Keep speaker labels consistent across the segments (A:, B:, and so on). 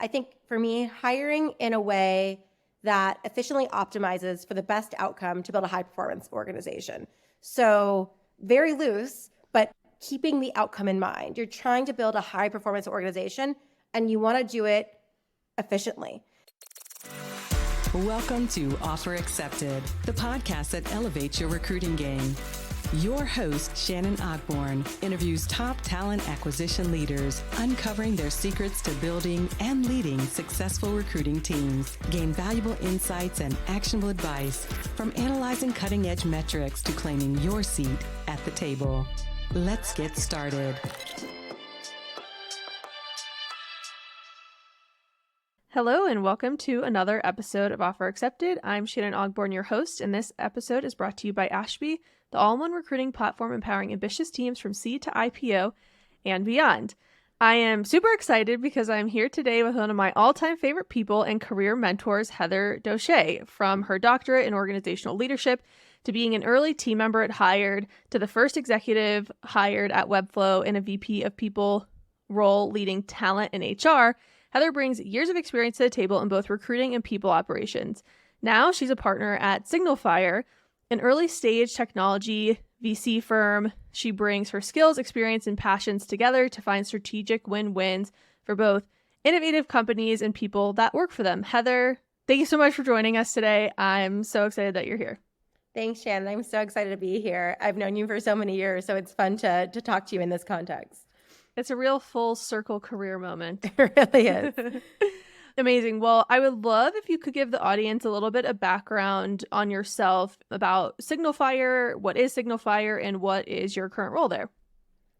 A: I think for me, hiring in a way that efficiently optimizes for the best outcome to build a high performance organization. So very loose, but keeping the outcome in mind. You're trying to build a high performance organization and you want to do it efficiently.
B: Welcome to Offer Accepted, the podcast that elevates your recruiting game. Your host, Shannon Ogborn, interviews top talent acquisition leaders, uncovering their secrets to building and leading successful recruiting teams. Gain valuable insights and actionable advice from analyzing cutting-edge metrics to claiming your seat at the table. Let's get started.
C: Hello and welcome to another episode of Offer Accepted. I'm Shannon Ogborn, your host, and this episode is brought to you by Ashby, the all-in-one recruiting platform empowering ambitious teams from seed to IPO and beyond. I am super excited because I'm here today with one of my all-time favorite people and career mentors, Heather Doshay. From her doctorate in organizational leadership to being an early team member at Hired to the first executive hired at Webflow in a VP of people role leading talent and HR, Heather brings years of experience to the table in both recruiting and people operations. Now she's a partner at SignalFire, an early-stage technology VC firm. She brings her skills, experience, and passions together to find strategic win-wins for both innovative companies and people that work for them. Heather, thank you so much for joining us today. I'm so excited that you're here.
A: Thanks, Shannon. I'm so excited to be here. I've known you for so many years, so it's fun to talk to you in this context.
C: It's a real full circle career moment.
A: It really is.
C: Amazing. Well, I would love if you could give the audience a little bit of background on yourself about SignalFire, what is SignalFire, and what is your current role there?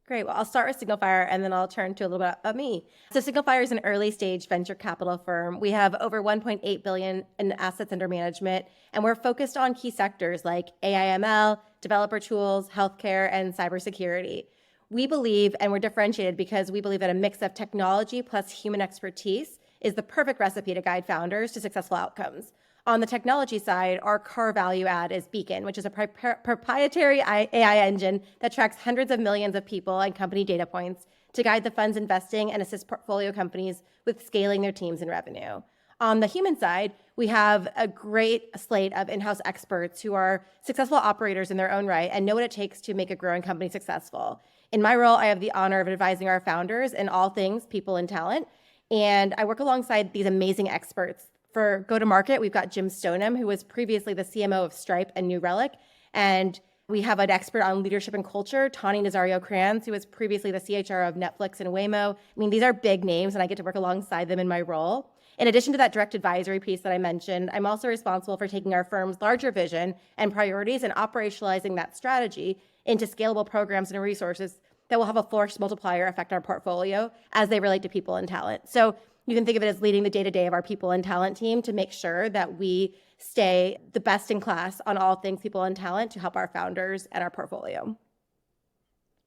A: Great. Well, I'll start with SignalFire and then I'll turn to a little bit of me. So SignalFire is an early stage venture capital firm. We have over 1.8 billion in assets under management, and we're focused on key sectors like AI/ML, developer tools, healthcare, and cybersecurity. We believe, and we're differentiated because we believe that a mix of technology plus human expertise is the perfect recipe to guide founders to successful outcomes. On the technology side, our core value add is Beacon, which is a proprietary AI engine that tracks hundreds of millions of people and company data points to guide the funds investing and assist portfolio companies with scaling their teams and revenue. On the human side, we have a great slate of in-house experts who are successful operators in their own right and know what it takes to make a growing company successful. In my role, I have the honor of advising our founders in all things people and talent. And I work alongside these amazing experts. For go-to-market, we've got Jim Stoneham, who was previously the CMO of Stripe and New Relic. And we have an expert on leadership and culture, Tani Nazario-Kranz, who was previously the CHRO of Netflix and Waymo. I mean, these are big names, and I get to work alongside them in my role. In addition to that direct advisory piece that I mentioned, I'm also responsible for taking our firm's larger vision and priorities and operationalizing that strategy into scalable programs and resources that will have a force multiplier effect on our portfolio as they relate to people and talent. So you can think of it as leading the day-to-day of our people and talent team to make sure that we stay the best in class on all things people and talent to help our founders and our portfolio.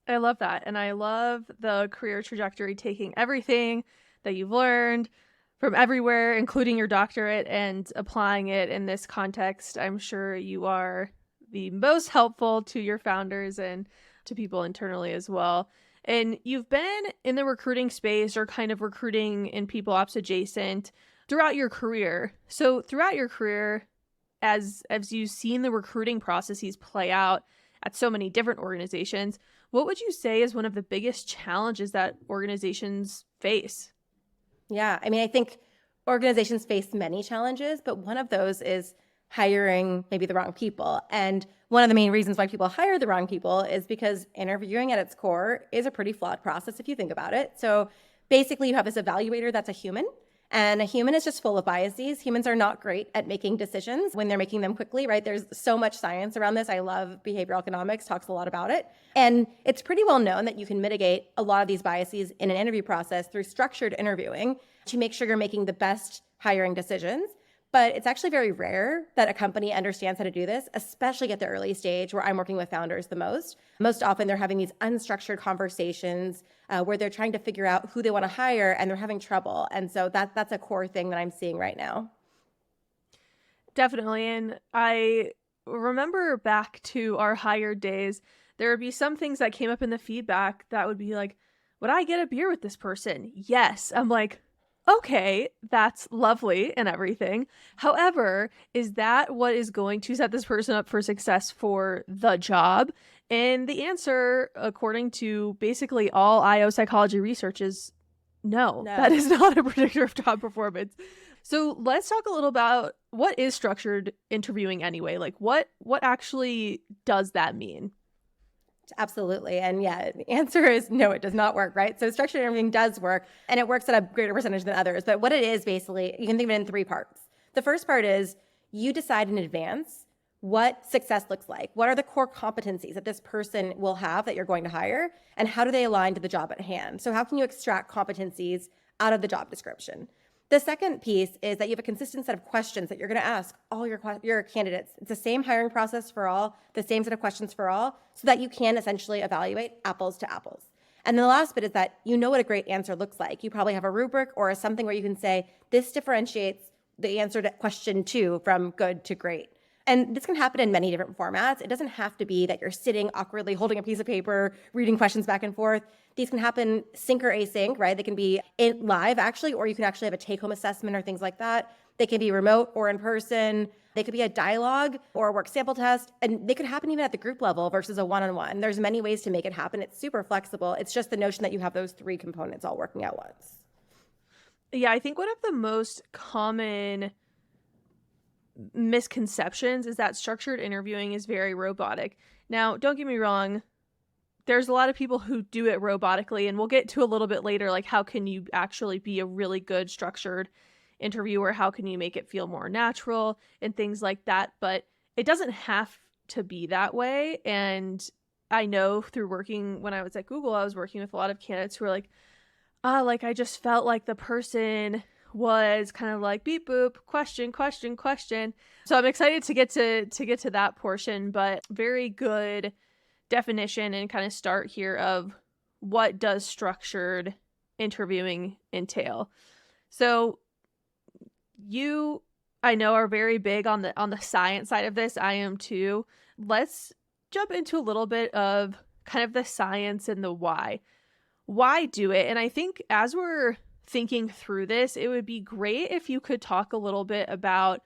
C: I love that. And I love the career trajectory, taking everything that you've learned from everywhere, including your doctorate, and applying it in this context. I'm sure you are the most helpful to your founders and to people internally as well. And you've been in the recruiting space or kind of recruiting in people ops adjacent throughout your career. So throughout your career, as you've seen the recruiting processes play out at so many different organizations, what would you say is one of the biggest challenges that organizations face?
A: Yeah, I mean, I think organizations face many challenges, but one of those is hiring maybe the wrong people. And one of the main reasons why people hire the wrong people is because interviewing at its core is a pretty flawed process if you think about it. So basically you have this evaluator that's a human, and a human is just full of biases. Humans are not great at making decisions when they're making them quickly, right? There's so much science around this. I love behavioral economics, talks a lot about it. And it's pretty well known that you can mitigate a lot of these biases in an interview process through structured interviewing to make sure you're making the best hiring decisions. But it's actually very rare that a company understands how to do this, especially at the early stage where I'm working with founders the most. Most often they're having these unstructured conversations where they're trying to figure out who they want to hire and they're having trouble. And so that's a core thing that I'm seeing right now.
C: Definitely. And I remember back to our Hired days, there would be some things that came up in the feedback that would be like, would I get a beer with this person? Yes. I'm like, okay, that's lovely and everything. However, is that what is going to set this person up for success for the job? And the answer, according to basically all IO psychology research, is no,
A: No.
C: that is not a predictor of job performance. So let's talk a little about what is structured interviewing anyway. Like what actually does that mean?
A: Absolutely. And yeah, the answer is no, it does not work, right? So structured interviewing does work, and it works at a greater percentage than others. But what it is basically, you can think of it in three parts. The first part is you decide in advance what success looks like. What are the core competencies that this person will have that you're going to hire, and how do they align to the job at hand? So how can you extract competencies out of the job description? The second piece is that you have a consistent set of questions that you're going to ask all your candidates. It's the same hiring process for all, the same set of questions for all, so that you can essentially evaluate apples to apples. And the last bit is that you know what a great answer looks like. You probably have a rubric or something where you can say, this differentiates the answer to question 2 from good to great. And this can happen in many different formats. It doesn't have to be that you're sitting awkwardly holding a piece of paper, reading questions back and forth. These can happen sync or async, right? They can be in live actually, or you can actually have a take-home assessment or things like that. They can be remote or in person. They could be a dialogue or a work sample test. And they could happen even at the group level versus a one-on-one. There's many ways to make it happen. It's super flexible. It's just the notion that you have those 3 components all working at once.
C: Yeah, I think one of the most common misconceptions is that structured interviewing is very robotic. Now, don't get me wrong, there's a lot of people who do it robotically, and we'll get to a little bit later, like how can you actually be a really good structured interviewer? How can you make it feel more natural and things like that? But it doesn't have to be that way. And I know through working, when I was at Google, I was working with a lot of candidates who were like, I just felt like the person was kind of like beep boop, question. So I'm excited to get to that portion, but very good definition and kind of start here of what does structured interviewing entail. So you, I know, are very big on the science side of this. I am too. Let's jump into a little bit of kind of the science and the why. Why do it? And I think as we're thinking through this, it would be great if you could talk a little bit about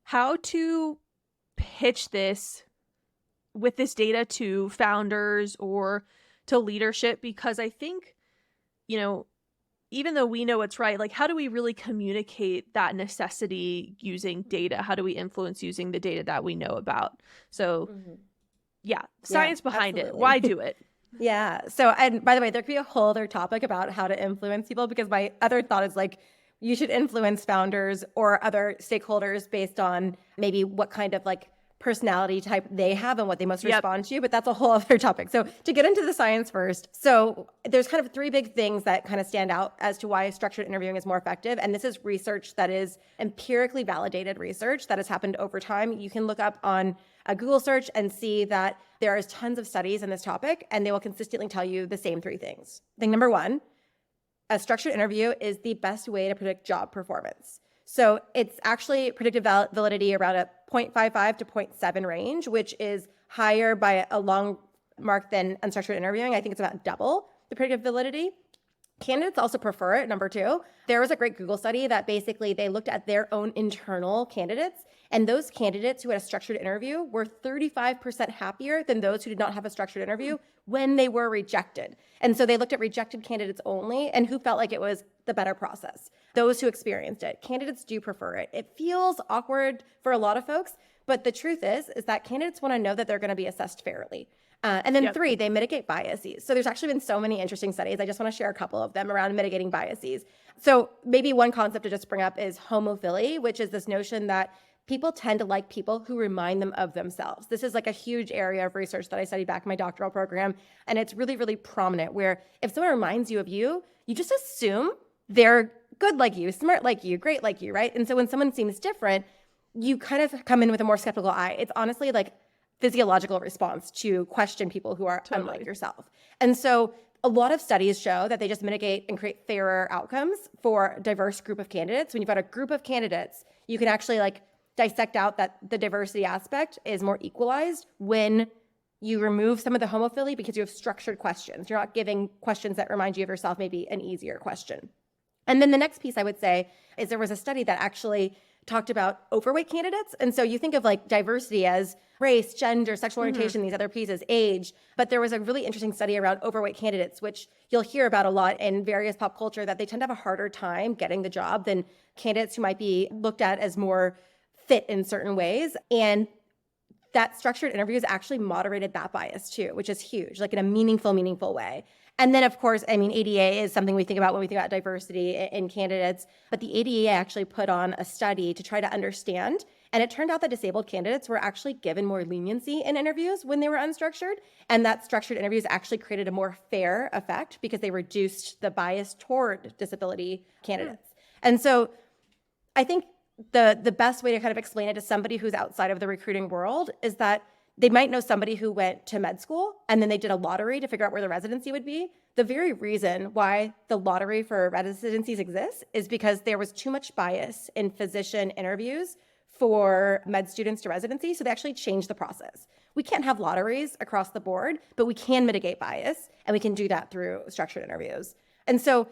C: how to pitch this with this data to founders or to leadership, because I think, even though we know it's right, like how do we really communicate that necessity using data? How do we influence using the data that we know about? So science behind
A: absolutely.
C: it. Why do it?
A: Yeah. So, and by the way, there could be a whole other topic about how to influence people, because my other thought is like, you should influence founders or other stakeholders based on maybe what kind of like personality type they have and what they most respond to, but that's a whole other topic. So to get into the science first, so there's kind of 3 big things that kind of stand out as to why structured interviewing is more effective. And this is research that is empirically validated research that has happened over time. You can look up on a Google search and see that there is tons of studies in this topic, and they will consistently tell you the same 3 things. Thing number 1, a structured interview is the best way to predict job performance. So it's actually predictive validity around a 0.55 to 0.7 range, which is higher by a long mark than unstructured interviewing. I think it's about double the predictive validity. Candidates also prefer it, number 2. There was a great Google study that basically they looked at their own internal candidates, and those candidates who had a structured interview were 35% happier than those who did not have a structured interview when they were rejected. And so they looked at rejected candidates only and who felt like it was the better process. Those who experienced it. Candidates do prefer it. It feels awkward for a lot of folks, but the truth is that candidates want to know that they're going to be assessed fairly. And then 3, they mitigate biases. So there's actually been so many interesting studies. I just want to share a couple of them around mitigating biases. So maybe one concept to just bring up is homophily, which is this notion that people tend to like people who remind them of themselves. This is like a huge area of research that I studied back in my doctoral program. And it's really, really prominent, where if someone reminds you of you, you just assume they're good like you, smart like you, great like you, right? And so when someone seems different, you kind of come in with a more skeptical eye. It's honestly like physiological response to question people who are unlike yourself. And so a lot of studies show that they just mitigate and create fairer outcomes for a diverse group of candidates. When you've got a group of candidates, you can actually like dissect out that the diversity aspect is more equalized when you remove some of the homophily, because you have structured questions. You're not giving questions that remind you of yourself, maybe an easier question. And then the next piece I would say is there was a study that actually talked about overweight candidates. And so you think of like diversity as race, gender, sexual orientation, these other pieces, age. But there was a really interesting study around overweight candidates, which you'll hear about a lot in various pop culture, that they tend to have a harder time getting the job than candidates who might be looked at as more fit in certain ways. And that structured interviews actually moderated that bias too, which is huge, like in a meaningful way. And then, of course, I mean, ADA is something we think about when we think about diversity in candidates. But the ADA actually put on a study to try to understand. And it turned out that disabled candidates were actually given more leniency in interviews when they were unstructured. And that structured interviews actually created a more fair effect because they reduced the bias toward disability candidates. And so I think the best way to kind of explain it to somebody who's outside of the recruiting world is that they might know somebody who went to med school and then they did a lottery to figure out where the residency would be. The very reason why the lottery for residencies exists is because there was too much bias in physician interviews for med students to residency. So they actually changed the process. We can't have lotteries across the board, but we can mitigate bias, and we can do that through structured interviews. And so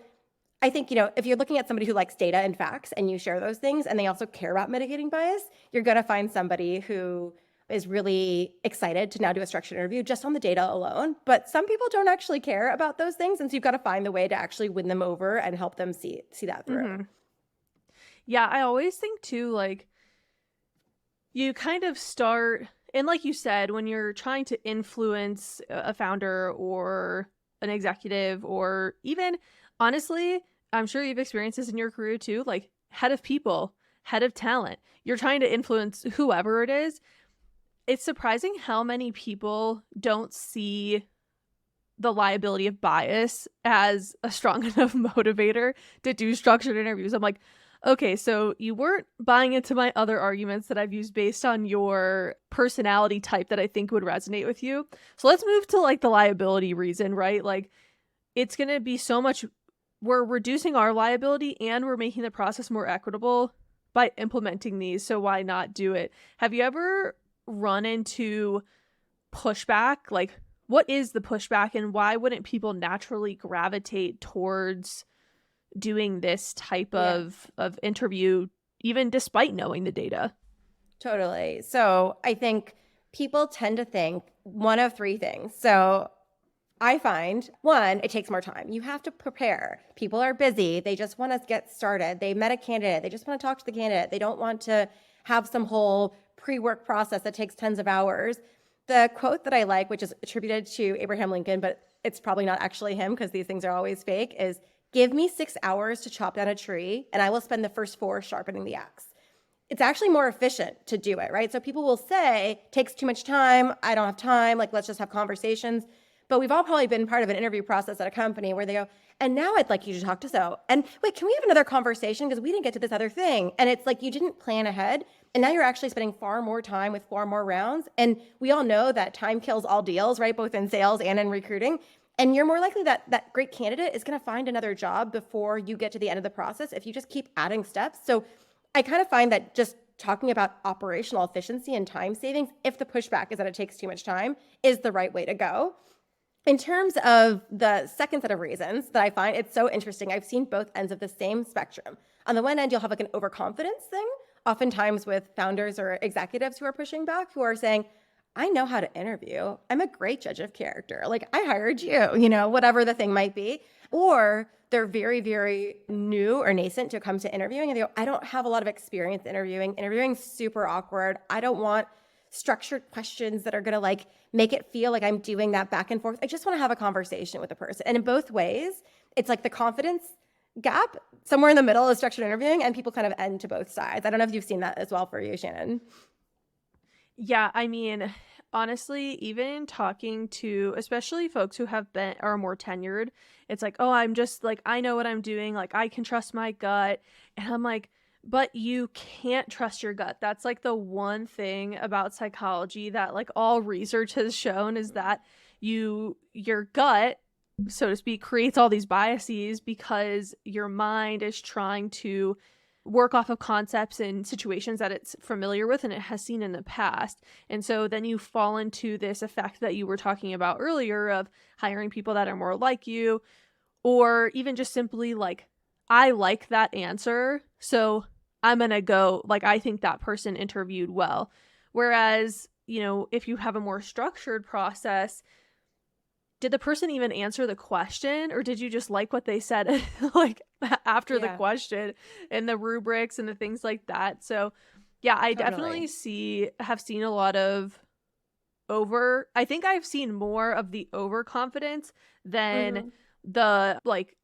A: I think, if you're looking at somebody who likes data and facts and you share those things and they also care about mitigating bias, you're going to find somebody who is really excited to now do a structured interview just on the data alone. But some people don't actually care about those things. And so you've got to find the way to actually win them over and help them see that through.
C: Yeah, I always think too, like, you kind of start, and like you said, when you're trying to influence a founder or an executive, or even, honestly, I'm sure you've experienced this in your career too, like head of people, head of talent, you're trying to influence whoever it is. It's surprising how many people don't see the liability of bias as a strong enough motivator to do structured interviews. I'm like, okay, so you weren't buying into my other arguments that I've used based on your personality type that I think would resonate with you. So let's move to like the liability reason, right? Like, it's going to be so much, we're reducing our liability and we're making the process more equitable by implementing these. So why not do it? Have you ever run into pushback? Like, what is the pushback and why wouldn't people naturally gravitate towards doing this type of interview, even despite knowing the data?
A: Totally. So I think people tend to think one of three things. So I find, one, it takes more time. You have to prepare. People are busy. They just want to get started. They met a candidate. They just want to talk to the candidate. They don't want to have some whole pre-work process that takes tens of hours. The quote that I like, which is attributed to Abraham Lincoln, but it's probably not actually him because these things are always fake, is, "Give me 6 hours to chop down a tree, and I will spend the first 4 sharpening the axe." It's actually more efficient to do it, right? So people will say, takes too much time, I don't have time, like, let's just have conversations. But we've all probably been part of an interview process at a company where they go, "And now I'd like you to talk to so, and wait, can we have another conversation because we didn't get to this other thing?" And it's like you didn't plan ahead, and now you're actually spending far more time with far more rounds. And we all know that time kills all deals, right? Both in sales and in recruiting. And you're more likely that great candidate is going to find another job before you get to the end of the process if you just keep adding steps. So I kind of find that just talking about operational efficiency and time savings, if the pushback is that it takes too much time, is the right way to go. In terms of the second set of reasons that I find it's so interesting, I've seen both ends of the same spectrum. On the one end, you'll have like an overconfidence thing, oftentimes with founders or executives who are pushing back, who are saying, "I know how to interview. I'm a great judge of character. Like, I hired you," whatever the thing might be. Or they're very, very new or nascent to come to interviewing and they go, "I don't have a lot of experience interviewing. Interviewing's super awkward. I don't want structured questions that are going to like make it feel like I'm doing that back and forth. I just want to have a conversation with the person." And in both ways, it's like the confidence gap somewhere in the middle is structured interviewing, and people kind of end to both sides. I don't know if you've seen that as well for you, Shannon.
C: Yeah, I mean, honestly, even talking to especially folks who are more tenured, it's like, "Oh, I'm just like, I know what I'm doing. Like, I can trust my gut." And I'm like, but you can't trust your gut. That's like the one thing about psychology that like all research has shown is that your gut, so to speak, creates all these biases because your mind is trying to work off of concepts and situations that it's familiar with and it has seen in the past. And so then you fall into this effect that you were talking about earlier of hiring people that are more like you, or even just simply like I like that answer, so I'm going to go, like, I think that person interviewed well. Whereas, if you have a more structured process, did the person even answer the question, or did you just like what they said like after the
A: Yeah,
C: question and the rubrics and the things like that? So yeah, I
A: totally.
C: definitely have seen a lot of I think I've seen more of the overconfidence than
A: Hmm.
C: the like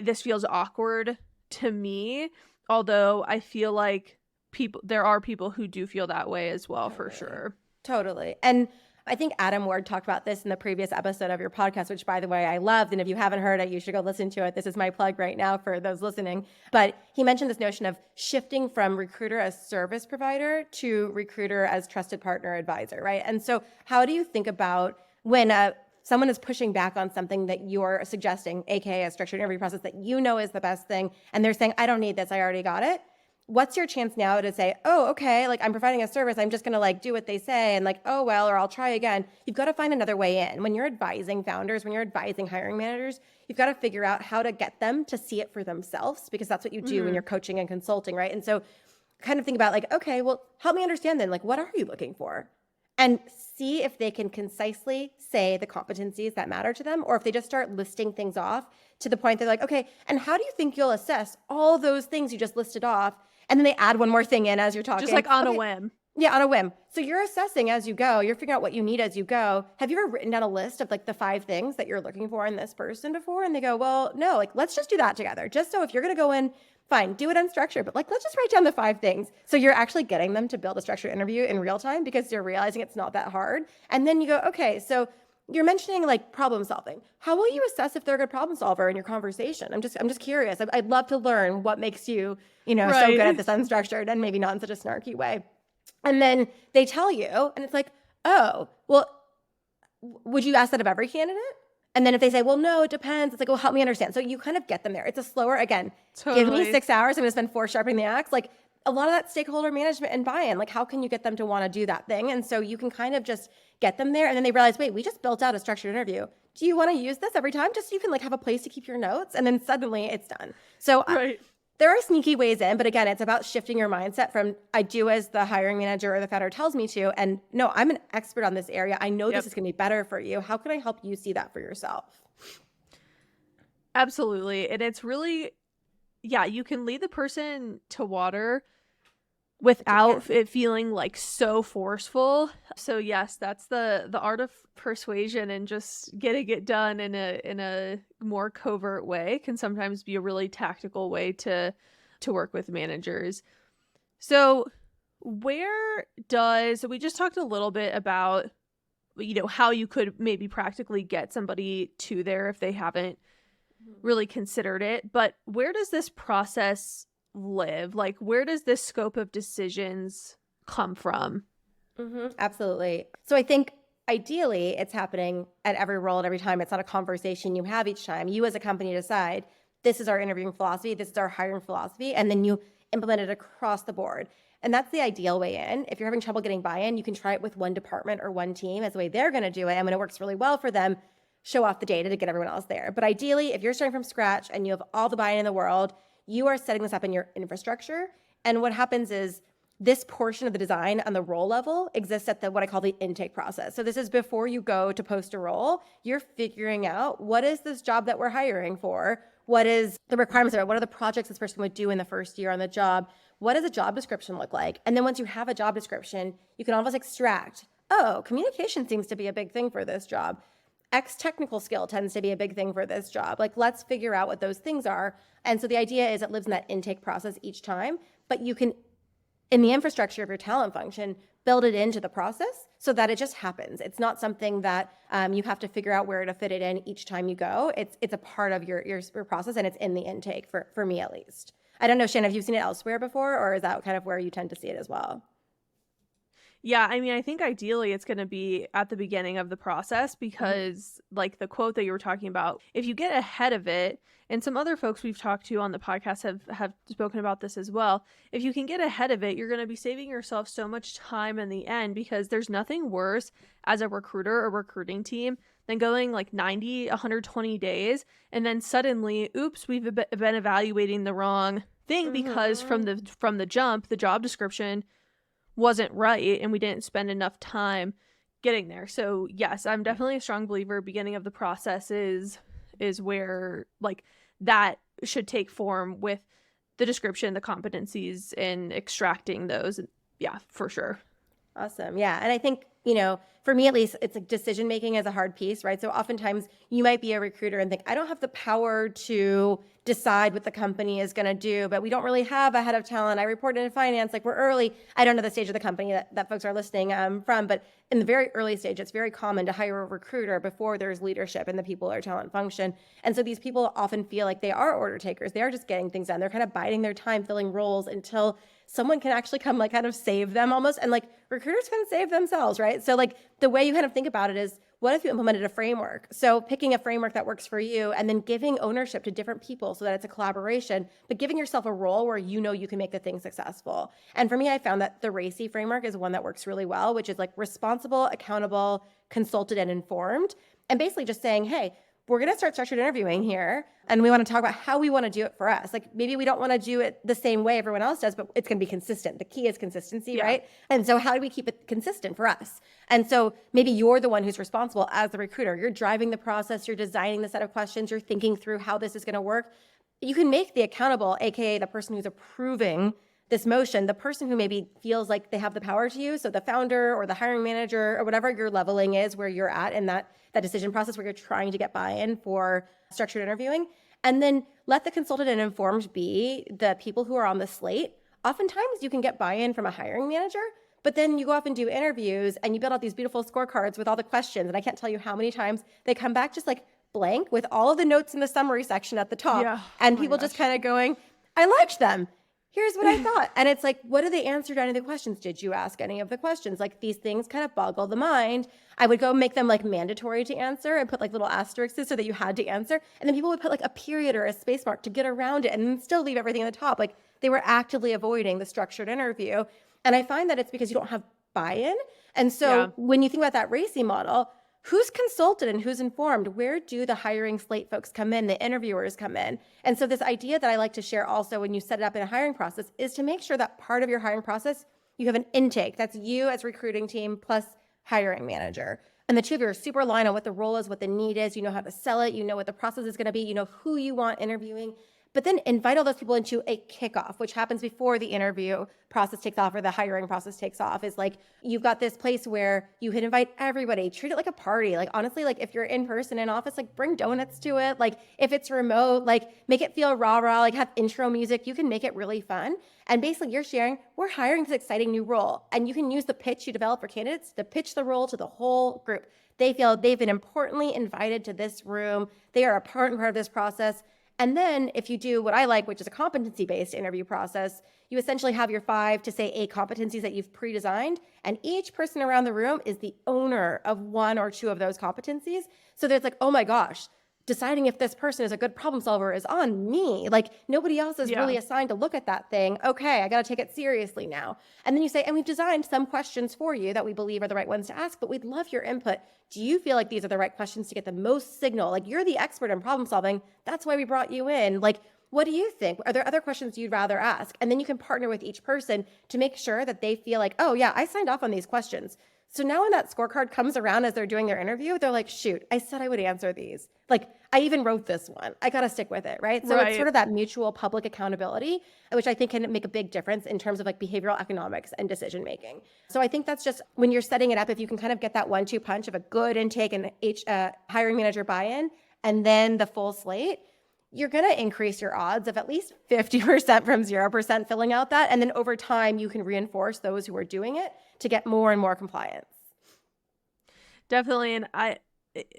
C: this feels awkward to me, although I feel like there are people who do feel that way as well, for
A: Totally.
C: sure.
A: Totally. And I think Adam Ward talked about this in the previous episode of your podcast, which, by the way, I loved. And if you haven't heard it, you should go listen to it. This is my plug right now for those listening. But he mentioned this notion of shifting from recruiter as service provider to recruiter as trusted partner advisor, right? And so how do you think about when someone is pushing back on something that you're suggesting, aka a structured interview process that you know is the best thing, and they're saying, I don't need this, I already got it? What's your chance now to say, oh, okay, like I'm providing a service, I'm just gonna like do what they say and like, oh, well, or I'll try again. You've got to find another way in. When you're advising founders, when you're advising hiring managers, you've got to figure out how to get them to see it for themselves, because that's what you do when
C: Hmm.
A: you're coaching and consulting, right? And so kind of think about like, okay, well, help me understand then, like, what are you looking for? And see if they can concisely say the competencies that matter to them, or if they just start listing things off to the point they're like, okay, and how do you think you'll assess all those things you just listed off? And then they add one more thing in as you're talking.
C: Just like on a
A: Okay,
C: whim.
A: yeah, on a whim. So you're assessing as you go. You're figuring out what you need as you go. Have you ever written down a list of like the 5 things that you're looking for in this person before? And they go, well, no, like let's just do that together. Just so if you're going to go in, fine, do it unstructured, but like let's just write down the 5 things. So you're actually getting them to build a structured interview in real time because you're realizing it's not that hard. And then you go, okay, so you're mentioning like problem solving. How will you assess if they're a good problem solver in your conversation? I'm just curious. I'd love to learn what makes you, so good at
C: Right.
A: this unstructured and maybe not in such a snarky way. And then they tell you, and it's like, oh, well, would you ask that of every candidate? And then if they say, well, no, it depends, it's like, well, help me understand. So you kind of get them there. It's a slower, again, give me
C: Totally.
A: 6 hours, I'm gonna spend 4 sharpening the axe. Like a lot of that stakeholder management and buy-in, like how can you get them to want to do that thing? And so you can kind of just get them there. And then they realize, wait, we just built out a structured interview. Do you want to use this every time? Just so you can like have a place to keep your notes. And then suddenly it's done. So
C: Right.
A: there are sneaky ways in, but again, it's about shifting your mindset from I do as the hiring manager or the founder tells me to, and no, I'm an expert on this area. I know
C: Yep.
A: this is going to be better for you. How can I help you see that for yourself?
C: Absolutely. And it's really, yeah, you can lead the person to water without it feeling like so forceful. So yes, that's the art of persuasion, and just getting it done in a more covert way can sometimes be a really tactical way to work with managers. So so we just talked a little bit about how you could maybe practically get somebody to there if they haven't really considered it, but where does this process live? Like, where does this scope of decisions come from?
A: Absolutely. So I think ideally it's happening at every role at every time. It's not a conversation you have each time. You as a company decide this is our interviewing philosophy, this is our hiring philosophy, and then you implement it across the board. And that's the ideal way in. If you're having trouble getting buy-in, you can try it with one department or one team as the way they're going to do it. And when it works really well for them, show off the data to get everyone else there. But ideally, if you're starting from scratch and you have all the buy-in in the world, you are setting this up in your infrastructure. And what happens is this portion of the design on the role level exists at what I call the intake process. So this is before you go to post a role, you're figuring out what is this job that we're hiring for? What is the requirements of it? What are the projects this person would do in the first year on the job? What does a job description look like? And then once you have a job description, you can almost extract, oh, communication seems to be a big thing for this job. X technical skill tends to be a big thing for this job. Like, let's figure out what those things are. And so the idea is it lives in that intake process each time, but you can, in the infrastructure of your talent function, build it into the process so that it just happens. It's not something that you have to figure out where to fit it in each time you go. It's a part of your process, and it's in the intake for me at least. I don't know, Shannon, have you seen it elsewhere before, or is that kind of where you tend to see it as well?
C: Yeah, I mean, I think ideally it's going to be at the beginning of the process, because like the quote that you were talking about, if you get ahead of it, and some other folks we've talked to on the podcast have spoken about this as well, if you can get ahead of it, you're going to be saving yourself so much time in the end, because there's nothing worse as a recruiter or recruiting team then going like 90, 120 days, and then suddenly, oops, we've been evaluating the wrong thing because from the jump, the job description wasn't right and we didn't spend enough time getting there. So yes, I'm definitely a strong believer beginning of the process is where like that should take form with the description, the competencies, and extracting those. Yeah, for sure.
A: Awesome. Yeah. And I think, for me at least, it's like decision making is a hard piece, right? So oftentimes you might be a recruiter and think, I don't have the power to decide what the company is going to do, but we don't really have a head of talent. I report into finance, like we're early. I don't know the stage of the company that folks are listening from, but in the very early stage, it's very common to hire a recruiter before there's leadership in the people or talent function. And so these people often feel like they are order takers. They are just getting things done. They're kind of biding their time, filling roles until someone can actually come like kind of save them almost. And like recruiters can save themselves, right? So like the way you kind of think about it is, what if you implemented a framework? So picking a framework that works for you and then giving ownership to different people so that it's a collaboration, but giving yourself a role where you can make the thing successful. And for me, I found that the RACI framework is one that works really well, which is like responsible, accountable, consulted, and informed. And basically just saying, hey, we're going to start structured interviewing here. And we want to talk about how we want to do it for us. Like maybe we don't want to do it the same way everyone else does, but it's going to be consistent. The key is consistency, right? And so how do we keep it consistent for us? And so maybe you're the one who's responsible as the recruiter. You're driving the process. You're designing the set of questions. You're thinking through how this is going to work. You can make the accountable, AKA the person who's approving this motion, the person who maybe feels like they have the power to you. So the founder or the hiring manager or whatever your leveling is where you're at in that decision process where you're trying to get buy-in for structured interviewing. And then let the consulted and informed be the people who are on the slate. Oftentimes you can get buy-in from a hiring manager, but then you go off and do interviews and you build out these beautiful scorecards with all the questions. And I can't tell you how many times they come back just like blank with all of the notes in the summary section at the top.
C: Yeah.
A: And people just kind of going, I liked them. Here's what I thought. And it's like, what do they answer to any of the questions? Did you ask any of the questions? Like these things kind of boggle the mind. I would go make them like mandatory to answer and put like little asterisks so that you had to answer. And then people would put like a period or a space mark to get around it and then still leave everything at the top. Like they were actively avoiding the structured interview. And I find that it's because you don't have buy-in. And so when you think about that RACI model, who's consulted and who's informed? Where do the hiring slate folks come in, the interviewers come in? And so this idea that I like to share also when you set it up in a hiring process is to make sure that part of your hiring process, you have an intake. That's you as recruiting team plus hiring manager. And the two of you are super aligned on what the role is, what the need is. You know how to sell it. You know what the process is going to be. You know who you want interviewing. But then invite all those people into a kickoff, which happens before the interview process takes off or the hiring process takes off. Is like you've got this place where you can invite everybody, treat it like a party. Like honestly, like if you're in person in office, like bring donuts to it. Like if it's remote, like make it feel rah-rah, like have intro music. You can make it really fun. And basically you're sharing, we're hiring this exciting new role. And you can use the pitch you develop for candidates to pitch the role to the whole group. They feel they've been importantly invited to this room. They are a part of this process. And then if you do what I like, which is a competency-based interview process, you essentially have your 5 to say 8 competencies that you've pre-designed, and each person around the room is the owner of 1 or 2 of those competencies. So there's like, oh my gosh, deciding if this person is a good problem solver is on me. Like nobody else is really assigned to look at that thing. Okay, I got to take it seriously now. And then you say, and we've designed some questions for you that we believe are the right ones to ask, but we'd love your input. Do you feel like these are the right questions to get the most signal? Like you're the expert in problem solving. That's why we brought you in. Like, what do you think? Are there other questions you'd rather ask? And then you can partner with each person to make sure that they feel like, oh yeah, I signed off on these questions. So now when that scorecard comes around as they're doing their interview, they're like, shoot, I said I would answer these. Like, I even wrote this one. I got to stick with it, right? So it's sort of that mutual public accountability, which I think can make a big difference in terms of like behavioral economics and decision making. So I think that's just when you're setting it up, if you can kind of get that 1-2 punch of a good intake and hiring manager buy-in, and then the full slate, you're going to increase your odds of at least 50% from 0% filling out that. And then over time, you can reinforce those who are doing it to get more and more compliance.
C: Definitely. And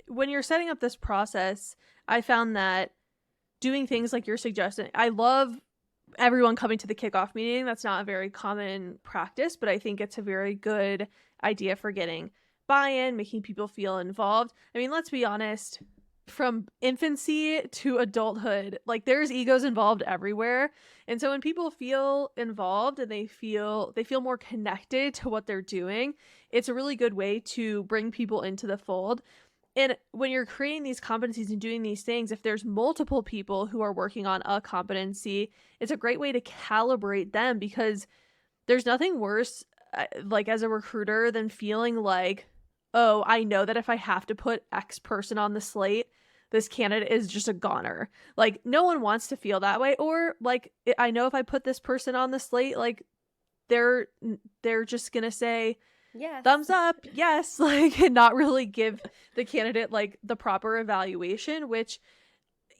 C: when you're setting up this process, I found that doing things like you're suggesting, I love everyone coming to the kickoff meeting. That's not a very common practice, but I think it's a very good idea for getting buy-in, making people feel involved. I mean, let's be honest, from infancy to adulthood, like there's egos involved everywhere. And so when people feel involved and they feel more connected to what they're doing, it's a really good way to bring people into the fold. And when you're creating these competencies and doing these things, if there's multiple people who are working on a competency, it's a great way to calibrate them, because there's nothing worse, like as a recruiter, than feeling like, oh, I know that if I have to put X person on the slate, this candidate is just a goner. Like, no one wants to feel that way. Or like, I know if I put this person on the slate, like they're just gonna say,
A: Yes.
C: thumbs up, yes, like, and not really give the candidate like the proper evaluation, which,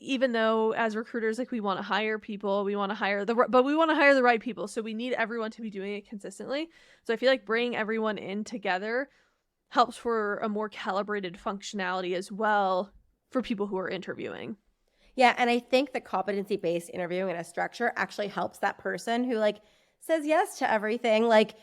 C: even though as recruiters, like, we want to hire people, we want to hire the right people, so we need everyone to be doing it consistently. So I feel like bringing everyone in together helps for a more calibrated functionality as well for people who are interviewing.
A: Yeah, and I think the competency-based interviewing and a structure actually helps that person who like says yes to everything, like,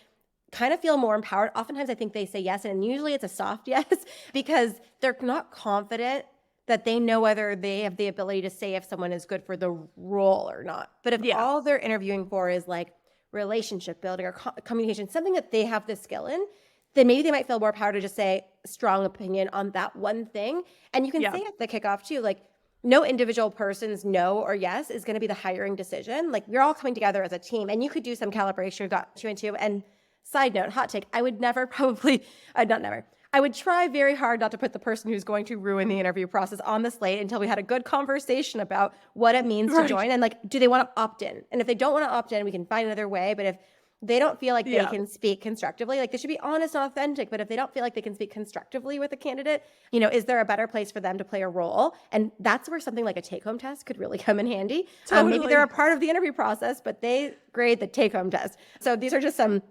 A: kind of feel more empowered. Oftentimes I think they say yes, and usually it's a soft yes because they're not confident that they know whether they have the ability to say if someone is good for the role or not. But if all they're interviewing for is like relationship building or communication, something that they have the skill in, then maybe they might feel more power to just say strong opinion on that one thing. And you can say at the kickoff too, like, no individual person's no or yes is going to be the hiring decision. Like, we're all coming together as a team, and you could do some calibration, got 2 and 2. And side note, hot take, I would never probably, not never, I would try very hard not to put the person who's going to ruin the interview process on the slate until we had a good conversation about what it means to join, and like, do they want to opt in? And if they don't want to opt in, we can find another way. But if they don't feel like they can speak constructively, like, they should be honest and authentic. But if they don't feel like they can speak constructively with a candidate, you know, is there a better place for them to play a role? And that's where something like a take-home test could really come in handy. Maybe they're a part of the interview process, but they grade the take-home test. So these are just some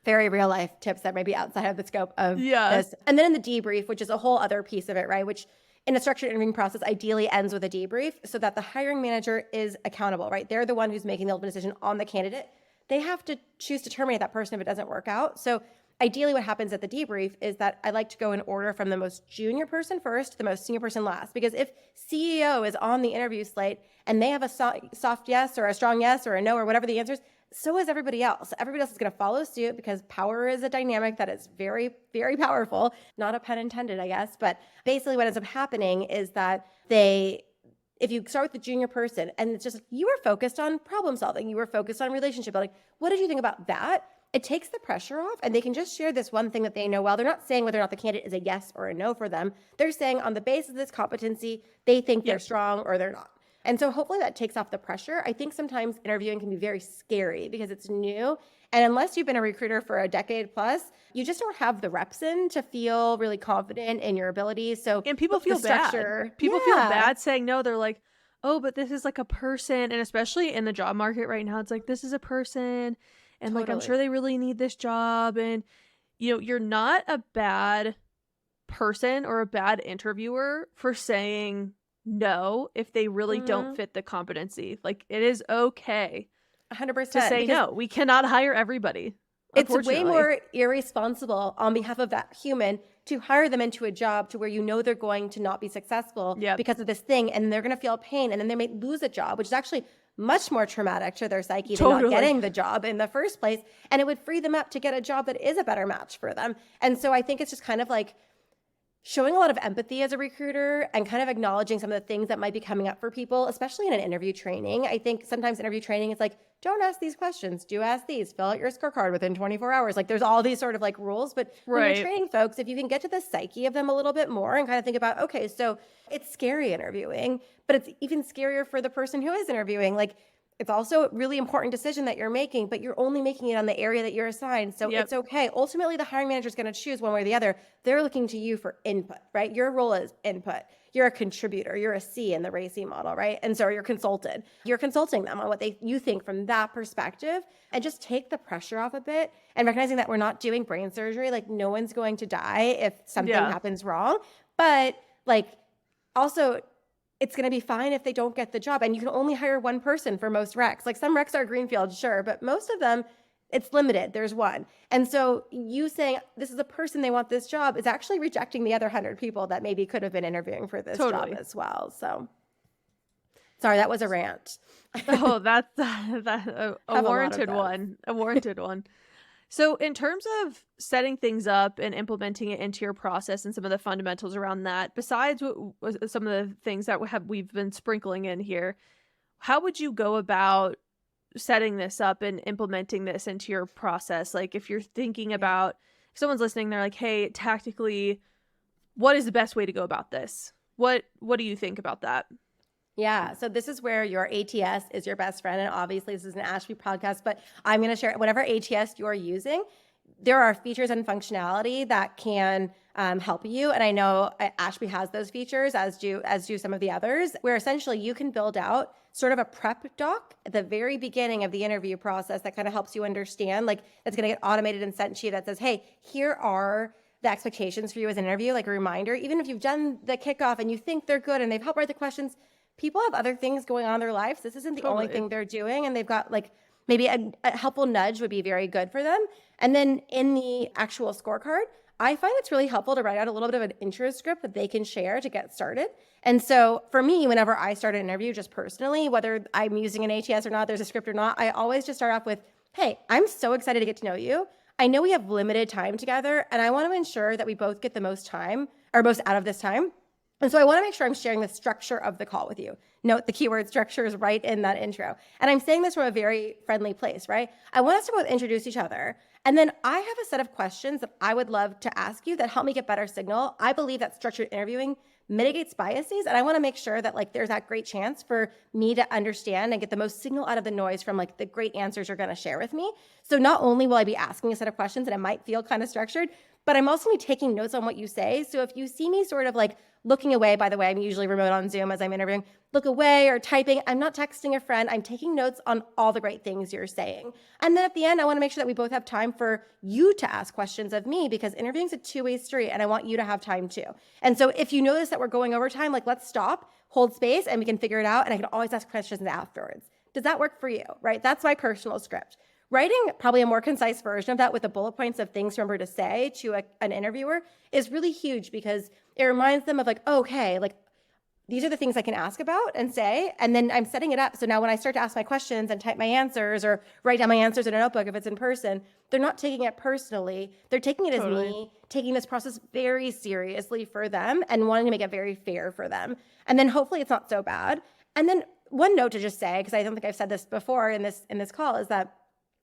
A: very real life tips that may be outside of the scope of this. And then in the debrief, which is a whole other piece of it, right? Which in a structured interviewing process ideally ends with a debrief so that the hiring manager is accountable, right? They're the one who's making the ultimate decision on the candidate. They have to choose to terminate that person if it doesn't work out. So ideally what happens at the debrief is that I like to go in order from the most junior person first to the most senior person last. Because if CEO is on the interview slate and they have a soft yes or a strong yes or a no or whatever the answer is, so is everybody else. Everybody else is going to follow suit because power is a dynamic that is very, very powerful. Not a pun intended, I guess. But basically what ends up happening is that if you start with the junior person and it's just, you were focused on problem solving, you were focused on relationship building, what did you think about that? It takes the pressure off, and they can just share this one thing that they know well. They're not saying whether or not the candidate is a yes or a no for them. They're saying on the basis of this competency, they think they're strong or they're not. And so hopefully that takes off the pressure. I think sometimes interviewing can be very scary because it's new. And unless you've been a recruiter for a decade plus, you just don't have the reps in to feel really confident in your abilities. So,
C: and people feel bad. People feel bad saying no. They're like, oh, but this is like a person. And especially in the job market right now, it's like, this is a person. And like, I'm sure they really need this job. And, you know, you're not a bad person or a bad interviewer for saying no if they really don't fit the competency. Like, it is okay
A: 100%
C: to say no. We cannot hire everybody.
A: It's way more irresponsible on behalf of that human to hire them into a job to where you know they're going to not be successful because of this thing, and they're going to feel pain, and then they may lose a job, which is actually much more traumatic to their psyche than not getting the job in the first place. And it would free them up to get a job that is a better match for them. And so I think it's just kind of like showing a lot of empathy as a recruiter and kind of acknowledging some of the things that might be coming up for people, especially in an interview training. I think sometimes interview training is like, don't ask these questions, do ask these, fill out your scorecard within 24 hours. Like, there's all these sort of like rules, but when you're training folks, if you can get to the psyche of them a little bit more and kind of think about, okay, so it's scary interviewing, but it's even scarier for the person who is interviewing. Like, it's also a really important decision that you're making, but you're only making it on the area that you're assigned. So it's okay. Ultimately, the hiring manager is going to choose one way or the other. They're looking to you for input, right? Your role is input. You're a contributor. You're a C in the RACI model, right? And so you're consulted. You're consulting them on what you think from that perspective, and just take the pressure off a bit and recognizing that we're not doing brain surgery. Like, no one's going to die if something happens wrong. But like, also, it's going to be fine if they don't get the job. And you can only hire one person for most recs. Like, some recs are greenfield, sure, but most of them, it's limited. There's one. And so you saying this is a person, they want this job, is actually rejecting the other 100 people that maybe could have been interviewing for this job as well. So sorry, that was a rant.
C: Oh, that's a warranted one. A warranted one. So in terms of setting things up and implementing it into your process and some of the fundamentals around that, besides some of the things that we've been sprinkling in here, how would you go about setting this up and implementing this into your process? Like if you're thinking about, if someone's listening, they're like, hey, tactically, what is the best way to go about this? What do you think about that?
A: Yeah, so this is where your ATS is your best friend. And obviously, this is an Ashby podcast, but I'm going to share whatever ATS you're using. There are features and functionality that can help you. And I know Ashby has those features, as do some of the others, where essentially you can build out sort of a prep doc at the very beginning of the interview process that kind of helps you understand, like that's going to get automated and sent to you that says, hey, here are the expectations for you as an interview, like a reminder. Even if you've done the kickoff and you think they're good and they've helped write the questions, people have other things going on in their lives. This isn't the only thing they're doing. And they've got like maybe a helpful nudge would be very good for them. And then in the actual scorecard, I find it's really helpful to write out a little bit of an intro script that they can share to get started. And so for me, whenever I start an interview, just personally, whether I'm using an ATS or not, there's a script or not, I always just start off with, hey, I'm so excited to get to know you. I know we have limited time together, and I want to ensure that we both get the most time or most out of this time. And so I want to make sure I'm sharing the structure of the call with you. Note the keyword structure is right in that intro. And I'm saying this from a very friendly place, right? I want us to both introduce each other. And then I have a set of questions that I would love to ask you that help me get better signal. I believe that structured interviewing mitigates biases. And I want to make sure that like there's that great chance for me to understand and get the most signal out of the noise from like the great answers you're going to share with me. So not only will I be asking a set of questions and it might feel kind of structured, but I'm also going to be taking notes on what you say. So if you see me sort of like looking away, by the way, I'm usually remote on Zoom as I'm interviewing, look away or typing, I'm not texting a friend, I'm taking notes on all the great things you're saying. And then at the end, I want to make sure that we both have time for you to ask questions of me because interviewing is a two-way street and I want you to have time too. And so if you notice that we're going over time, like let's stop, hold space, and we can figure it out. And I can always ask questions afterwards. Does that work for you, right? That's my personal script. Writing probably a more concise version of that with the bullet points of things to remember to say to an interviewer is really huge because it reminds them of like, okay, like these are the things I can ask about and say, and then I'm setting it up. So now when I start to ask my questions and type my answers or write down my answers in a notebook, if it's in person, they're not taking it personally. They're taking it as me, taking this process very seriously for them and wanting to make it very fair for them. And then hopefully it's not so bad. And then one note to just say, because I don't think I've said this before in this call, is that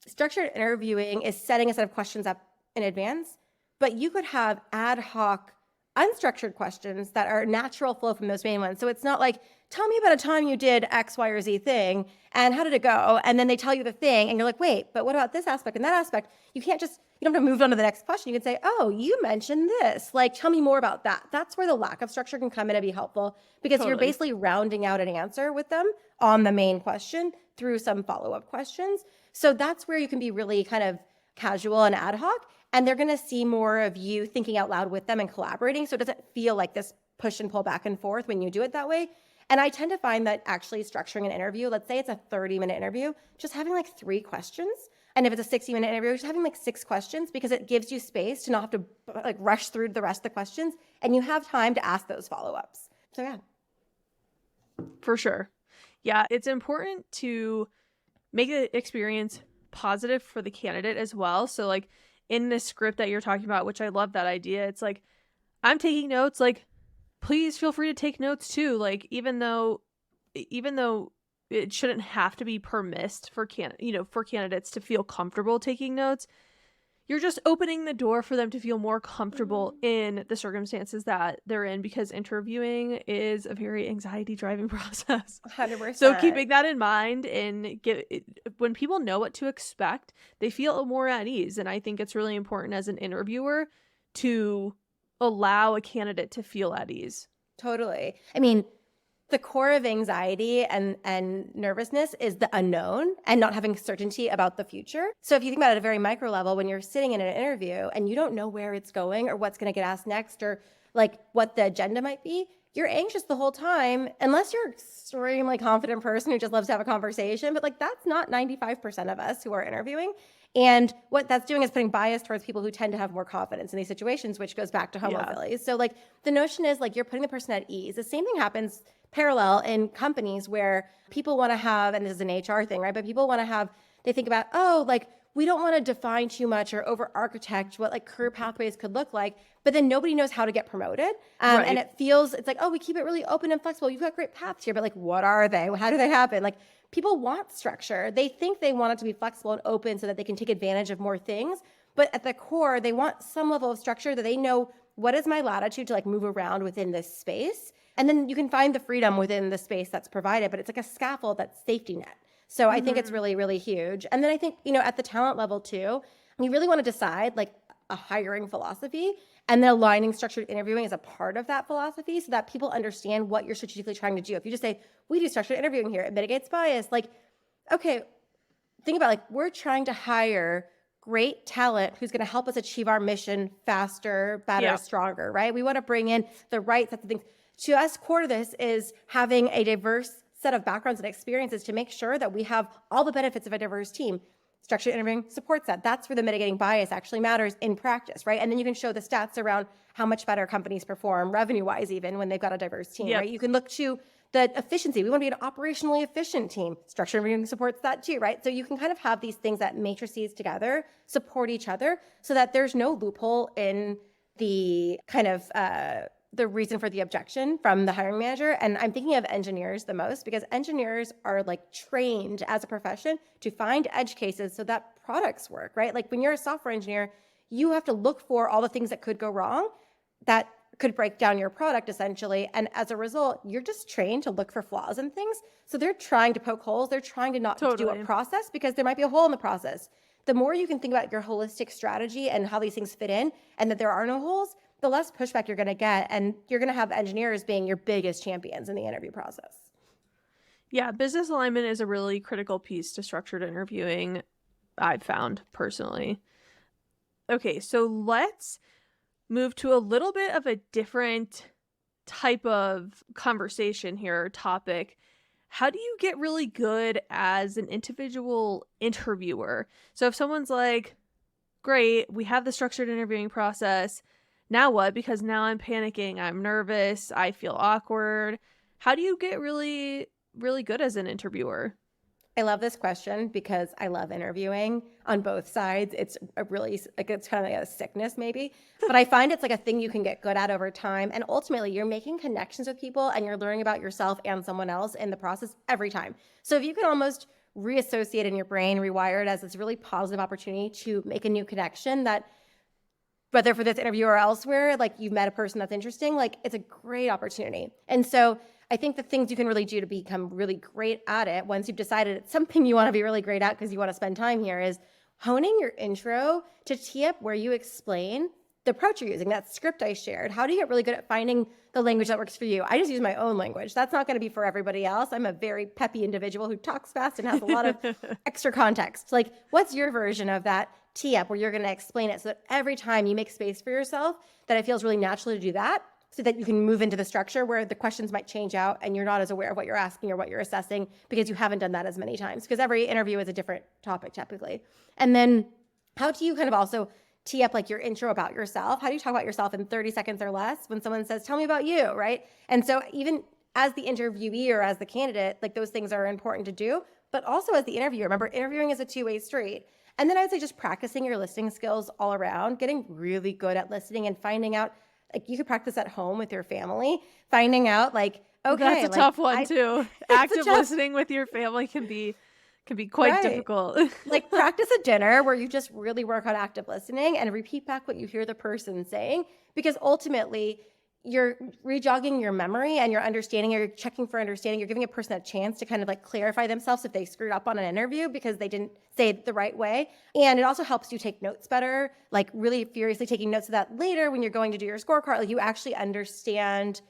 A: structured interviewing is setting a set of questions up in advance, but you could have ad hoc, unstructured questions that are natural flow from those main ones. So it's not like, tell me about a time you did X, Y, or Z thing, and how did it go? And then they tell you the thing, and you're like, wait, but what about this aspect and that aspect? You don't have to move on to the next question. You can say, oh, you mentioned this. Like, tell me more about that. That's where the lack of structure can come in and be helpful because you're basically rounding out an answer with them on the main question through some follow-up questions. So that's where you can be really kind of casual and ad hoc, and they're going to see more of you thinking out loud with them and collaborating. So it doesn't feel like this push and pull back and forth when you do it that way. And I tend to find that actually structuring an interview, let's say it's a 30-minute interview, just having like 3 questions. And if it's a 60-minute interview, just having like 6 questions because it gives you space to not have to like rush through the rest of the questions. And you have time to ask those follow-ups. So yeah.
C: For sure. Yeah, it's important to make the experience positive for the candidate as well. So like in this script that you're talking about, which I love that idea, it's like, I'm taking notes, like, please feel free to take notes too. Like, even though it shouldn't have to be permissed for candidates to feel comfortable taking notes, you're just opening the door for them to feel more comfortable in the circumstances that they're in, because interviewing is a very anxiety driving process.
A: 100%.
C: So keeping that in mind, and when people know what to expect, they feel more at ease. And I think it's really important as an interviewer to allow a candidate to feel at ease.
A: Totally. I mean, the core of anxiety and nervousness is the unknown and not having certainty about the future. So if you think about it at a very micro level, when you're sitting in an interview and you don't know where it's going or what's going to get asked next or like what the agenda might be, you're anxious the whole time, unless you're an extremely confident person who just loves to have a conversation. But like that's not 95% of us who are interviewing. And what that's doing is putting bias towards people who tend to have more confidence in these situations, which goes back to homophily. Yeah. So like the notion is like you're putting the person at ease. The same thing happens parallel in companies where people want to have, and this is an HR thing, right? But people want to have, they think about, oh, like we don't want to define too much or over architect what like career pathways could look like, but then nobody knows how to get promoted.
C: Right.
A: And it's like, oh, we keep it really open and flexible. You've got great paths here, but like, what are they? How do they happen? Like, people want structure. They think they want it to be flexible and open so that they can take advantage of more things. But at the core, they want some level of structure that they know, what is my latitude to like move around within this space? And then you can find the freedom within the space that's provided, but it's like a scaffold, that's safety net. So I think it's really, really huge. And then I think, at the talent level too, you really want to decide like a hiring philosophy, and then aligning structured interviewing as a part of that philosophy so that people understand what you're strategically trying to do. If you just say, we do structured interviewing here, it mitigates bias. Like, okay, think about like, we're trying to hire great talent who's going to help us achieve our mission faster, better, stronger, right? We want to bring in the right sets of things. To us, core to this is having a diverse set of backgrounds and experiences to make sure that we have all the benefits of a diverse team. Structured interviewing supports that. That's where the mitigating bias actually matters in practice, right? And then you can show the stats around how much better companies perform revenue-wise even when they've got a diverse team, right? You can look to the efficiency. We want to be an operationally efficient team. Structured interviewing supports that too, right? So you can kind of have these things that matrices together support each other so that there's no loophole in the kind of the reason for the objection from the hiring manager. And I'm thinking of engineers the most, because engineers are like trained as a profession to find edge cases so that products work, right? Like when you're a software engineer, you have to look for all the things that could go wrong that could break down your product essentially. And as a result, you're just trained to look for flaws in things. So they're trying to poke holes. They're trying to not do a process because there might be a hole in the process. The more you can think about your holistic strategy and how these things fit in and that there are no holes, the less pushback you're going to get. And you're going to have engineers being your biggest champions in the interview process.
C: Yeah, business alignment is a really critical piece to structured interviewing, I've found personally. Okay, so let's move to a little bit of a different type of conversation here, topic. How do you get really good as an individual interviewer? So if someone's like, great, we have the structured interviewing process, now what? Because now I'm panicking, I'm nervous, I feel awkward. How do you get really, really good as an interviewer?
A: I love this question because I love interviewing on both sides. It's a really, like, it's kind of like a sickness maybe, but I find it's like a thing you can get good at over time. And ultimately you're making connections with people and you're learning about yourself and someone else in the process every time. So if you can almost reassociate in your brain, rewire it as this really positive opportunity to make a new connection that, whether for this interview or elsewhere, like you've met a person that's interesting, like it's a great opportunity. And so I think the things you can really do to become really great at it, once you've decided it's something you want to be really great at because you want to spend time here, is honing your intro to tee up where you explain the approach you're using, that script I shared. How do you get really good at finding the language that works for you? I just use my own language. That's not going to be for everybody else. I'm a very peppy individual who talks fast and has a lot of extra context. Like, what's your version of that tee up where you're going to explain it so that every time you make space for yourself, that it feels really natural to do that, so that you can move into the structure where the questions might change out and you're not as aware of what you're asking or what you're assessing because you haven't done that as many times, because every interview is a different topic typically. And then how do you kind of also tee up like your intro about yourself? How do you talk about yourself in 30 seconds or less when someone says, tell me about you, right? And so even as the interviewee or as the candidate, like those things are important to do, but also as the interviewer. Remember, interviewing is a two-way street. And then I would say just practicing your listening skills all around, getting really good at listening and finding out, like you could practice at home with your family, finding out like, okay.
C: That's a tough one too. Active listening with your family can be quite difficult.
A: Like practice a dinner where you just really work on active listening and repeat back what you hear the person saying, because ultimately you're rejogging your memory and your understanding, or you're checking for understanding. You're giving a person a chance to kind of like clarify themselves if they screwed up on an interview because they didn't say it the right way. And it also helps you take notes better, like really furiously taking notes so that later when you're going to do your scorecard, like you actually understand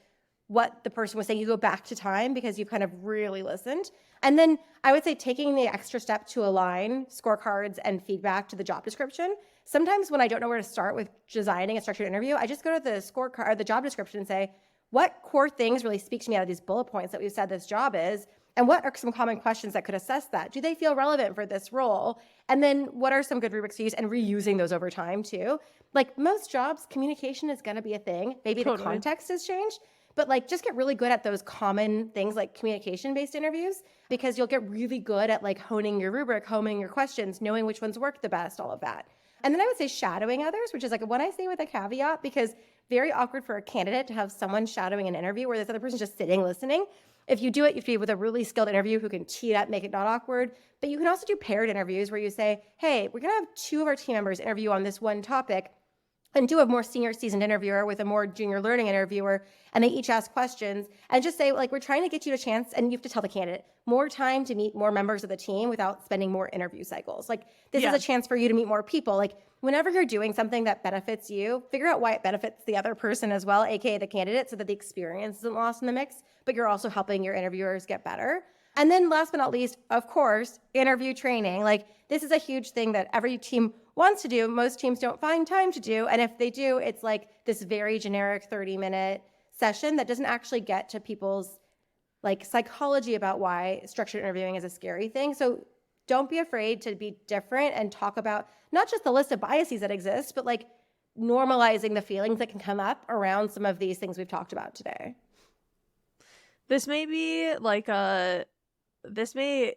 A: what the person was saying. You go back to time because you've kind of really listened. And then I would say taking the extra step to align scorecards and feedback to the job description. Sometimes when I don't know where to start with designing a structured interview, I just go to the scorecard or the job description and say, what core things really speak to me out of these bullet points that we've said this job is? And what are some common questions that could assess that? Do they feel relevant for this role? And then what are some good rubrics to use, and reusing those over time too? Like most jobs, communication is going to be a thing. Maybe the context has changed, But like, just get really good at those common things like communication-based interviews, because you'll get really good at like honing your rubric, honing your questions, knowing which ones work the best, all of that. And then I would say shadowing others, which is like what I say with a caveat, because very awkward for a candidate to have someone shadowing an interview where this other person's just sitting listening. If you do it, you have to be with a really skilled interview who can tee it up, make it not awkward. But you can also do paired interviews where you say, hey, we're going to have 2 of our team members interview on this one topic, and do a more senior seasoned interviewer with a more junior learning interviewer, and they each ask questions, and just say, like, we're trying to get you a chance, and you have to tell the candidate, more time to meet more members of the team without spending more interview cycles. Like, this is a chance for you to meet more people. Like, whenever you're doing something that benefits you, figure out why it benefits the other person as well, aka the candidate, so that the experience isn't lost in the mix, but you're also helping your interviewers get better. And then last but not least, of course, interview training. Like, this is a huge thing that every team wants to do. Most teams don't find time to do. And if they do, it's like this very generic 30-minute session that doesn't actually get to people's like psychology about why structured interviewing is a scary thing. So don't be afraid to be different and talk about not just the list of biases that exist, but like normalizing the feelings that can come up around some of these things we've talked about today.
C: This may be like this may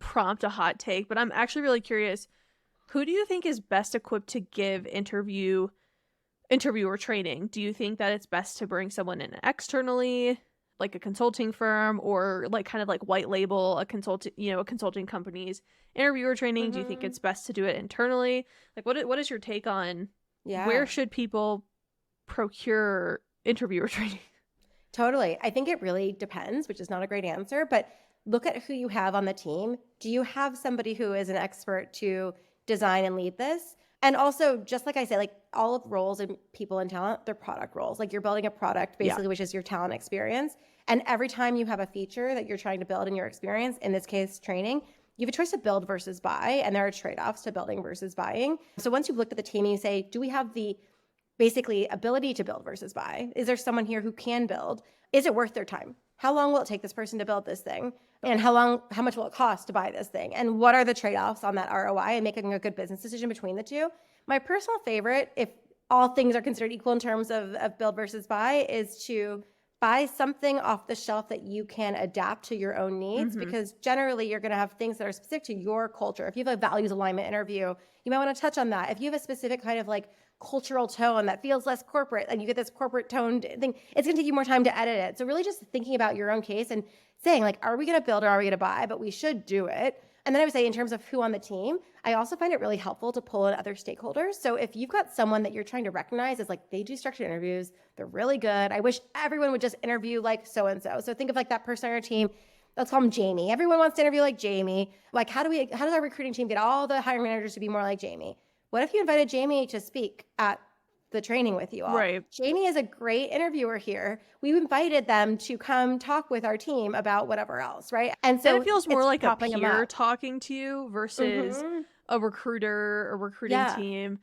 C: prompt a hot take, but I'm actually really curious. Who do you think is best equipped to give interviewer training? Do you think that it's best to bring someone in externally, like a consulting firm, or like kind of like white label a consulting company's interviewer training? Do you think it's best to do it internally? Like, what is your take on where should people procure interviewer training?
A: Totally. I think it really depends, which is not a great answer, but look at who you have on the team. Do you have somebody who is an expert to design and lead this? And also, just like I said, like all of roles and people and talent, they're product roles. Like, you're building a product basically, which is your talent experience. And every time you have a feature that you're trying to build in your experience, in this case, training, you have a choice to build versus buy. And there are trade-offs to building versus buying. So once you've looked at the team and you say, do we have the basically ability to build versus buy? Is there someone here who can build? Is it worth their time? How long will it take this person to build this thing? And how much will it cost to buy this thing? And what are the trade-offs on that ROI and making a good business decision between the two? My personal favorite, if all things are considered equal in terms of build versus buy, is to buy something off the shelf that you can adapt to your own needs, because generally you're going to have things that are specific to your culture. If you have a values alignment interview, you might want to touch on that. If you have a specific kind of like cultural tone that feels less corporate and you get this corporate toned thing, it's going to take you more time to edit it. So really just thinking about your own case and saying, like, are we going to build or are we going to buy? But we should do it. And then I would say, in terms of who on the team, I also find it really helpful to pull in other stakeholders. So if you've got someone that you're trying to recognize as like, they do structured interviews, they're really good. I wish everyone would just interview like so-and-so. So think of like that person on your team. Let's call him Jamie. Everyone wants to interview like Jamie. Like, how does our recruiting team get all the hiring managers to be more like Jamie? What if you invited Jamie to speak at the training with you all?
C: Right.
A: Jamie is a great interviewer here. We invited them to come talk with our team about whatever else, right? And so
C: then it feels more like a
A: propping 'em
C: peer
A: up.
C: talking to you versus a recruiter or recruiting team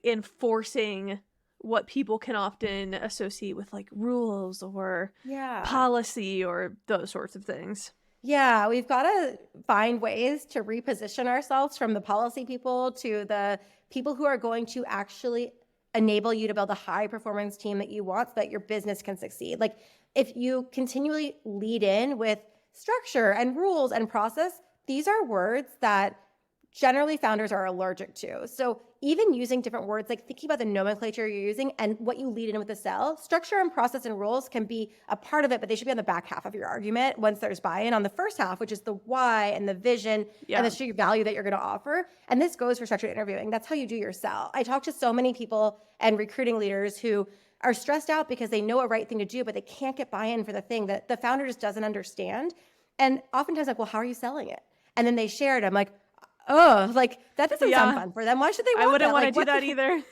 C: enforcing what people can often associate with like rules or policy or those sorts of things.
A: Yeah, we've got to find ways to reposition ourselves from the policy people to the people who are going to actually enable you to build a high performance team that you want so that your business can succeed. Like, if you continually lead in with structure and rules and process, these are words that generally founders are allergic to. So even using different words, like thinking about the nomenclature you're using and what you lead in with the sell, structure and process and rules can be a part of it, but they should be on the back half of your argument once there's buy-in on the first half, which is the why and the vision and the strategic value that you're going to offer. And this goes for structured interviewing. That's how you do your sell. I talk to so many people and recruiting leaders who are stressed out because they know a right thing to do, but they can't get buy-in for the thing that the founder just doesn't understand. And oftentimes like, well, how are you selling it? And then they share it. I'm like, oh, like that doesn't sound fun for them. Why should they want
C: I wouldn't
A: that?
C: want
A: Like,
C: to do that either.